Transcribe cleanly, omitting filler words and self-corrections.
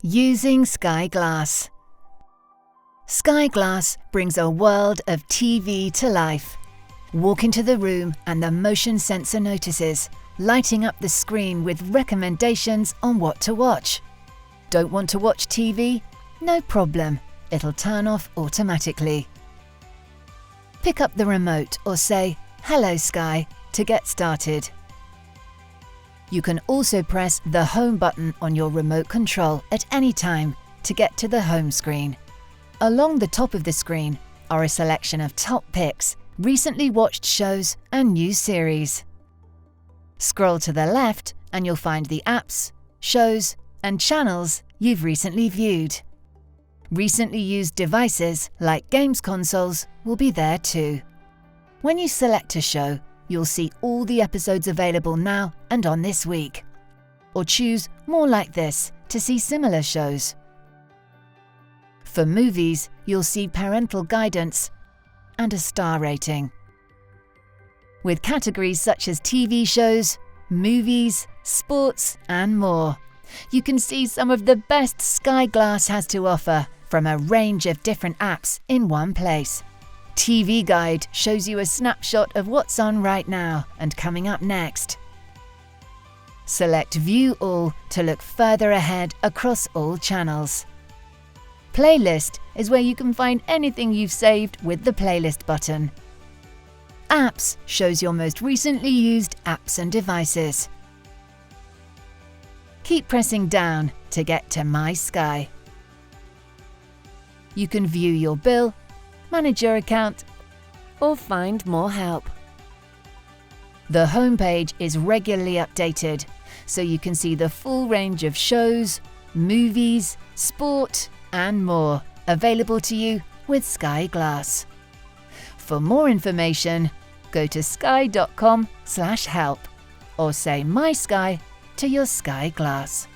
Using Sky Glass. Sky Glass brings a world of TV to life. Walk into the room and the motion sensor notices, lighting up the screen with recommendations on what to watch. Don't want to watch TV? No problem, it'll turn off automatically. Pick up the remote or say, "Hello Sky," to get started. You can also press the Home button on your remote control at any time to get to the home screen. Along the top of the screen are a selection of top picks, recently watched shows and new series. Scroll to the left and you'll find the apps, shows and channels you've recently viewed. Recently used devices like games consoles will be there too. When you select a show, you'll see all the episodes available now and on this week. Or choose More Like This to see similar shows. For movies, you'll see parental guidance and a star rating. With categories such as TV shows, movies, sports, and more, you can see some of the best Sky Glass has to offer from a range of different apps in one place. TV Guide shows you a snapshot of what's on right now and coming up next. Select View All to look further ahead across all channels. Playlist is where you can find anything you've saved with the Playlist button. Apps shows your most recently used apps and devices. Keep pressing down to get to My Sky. You can view your bill, manage your account, or find more help. The homepage is regularly updated, so you can see the full range of shows, movies, sport, and more available to you with Sky Glass. For more information, go to sky.com/help or say My Sky to your Sky Glass.